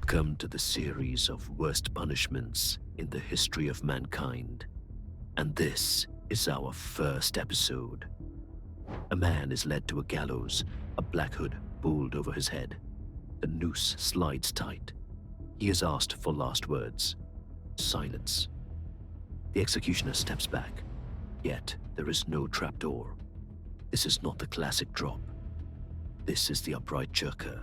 Welcome to the series of worst punishments in the history of mankind. And this is our first episode. A man is led to a gallows, a black hood pulled over his head. The noose slides tight. He is asked for last words. Silence. The executioner steps back, yet there is no trapdoor. This is not the classic drop. This is the upright jerker,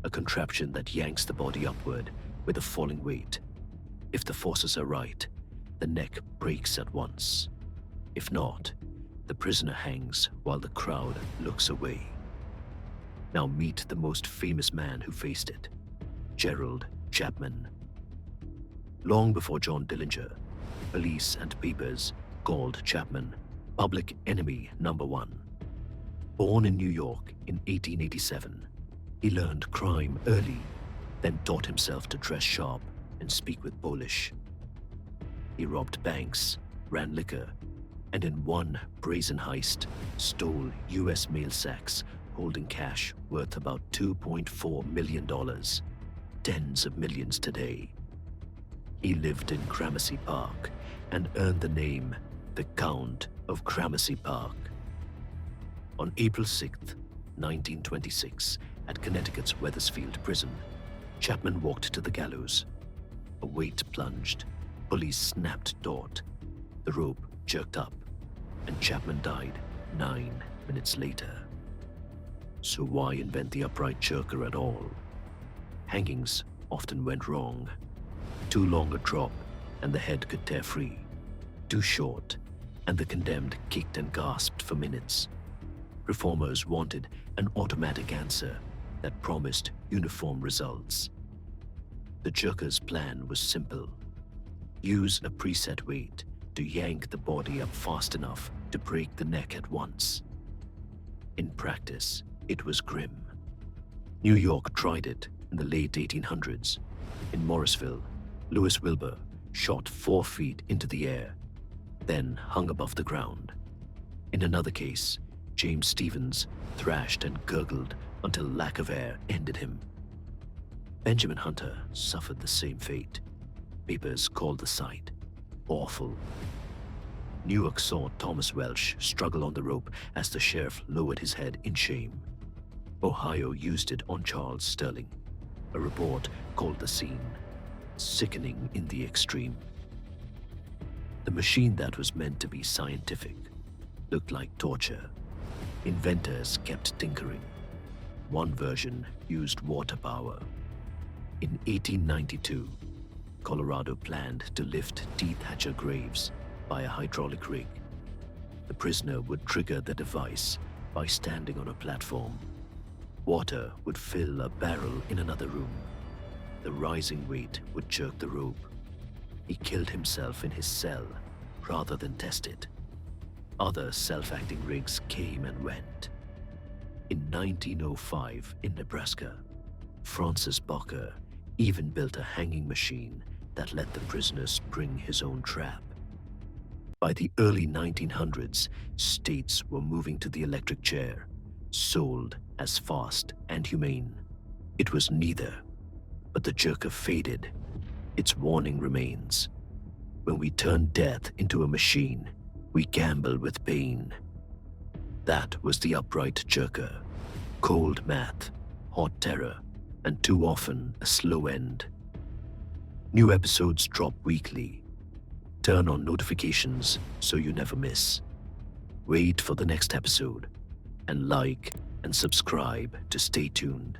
a contraption that yanks the body upward with a falling weight. If the forces are right, the neck breaks at once. If not, the prisoner hangs while the crowd looks away. Now meet the most famous man who faced it, Gerald Chapman. Long before John Dillinger, police and papers called Chapman public enemy number one. Born in New York in 1887, he learned crime early, then taught himself to dress sharp and speak with Polish. He robbed banks, ran liquor, and in one brazen heist, stole US mail sacks holding cash worth about $2.4 million, tens of millions today. He lived in Gramercy Park and earned the name the Count of Gramercy Park. On April 6th, 1926, at Connecticut's Wethersfield prison, Chapman walked to the gallows. A weight plunged, pulleys snapped taut, the rope jerked up, and Chapman died 9 minutes later. So why invent the upright jerker at all? Hangings often went wrong. Too long a drop and the head could tear free. Too short and the condemned kicked and gasped for minutes. Reformers wanted an automatic answer that promised uniform results. The jerker's plan was simple. Use a preset weight to yank the body up fast enough to break the neck at once. In practice, it was grim. New York tried it in the late 1800s. In Morrisville, Louis Wilbur shot 4 feet into the air, then hung above the ground. In another case, James Stevens thrashed and gurgled until lack of air ended him. Benjamin Hunter suffered the same fate. Papers called the sight awful. Newark saw Thomas Welsh struggle on the rope as the sheriff lowered his head in shame. Ohio used it on Charles Sterling. A report called the scene sickening in the extreme. The machine that was meant to be scientific looked like torture. Inventors kept tinkering. One version used water power. In 1892, Colorado planned to lift Teeth Hatcher graves by a hydraulic rig. The prisoner would trigger the device by standing on a platform. Water would fill a barrel in another room. The rising weight would jerk the rope. He killed himself in his cell rather than test it. Other self-acting rigs came and went. In 1905 in Nebraska, Francis Barker even built a hanging machine that let the prisoner spring his own trap. By the early 1900s, states were moving to the electric chair, sold as fast and humane. It was neither, but the jerker faded. Its warning remains. When we turn death into a machine, we gamble with pain. That was the upright jerker. Cold math, hot terror, and too often a slow end. New episodes drop weekly. Turn on notifications so you never miss. Wait for the next episode, and like and subscribe to stay tuned.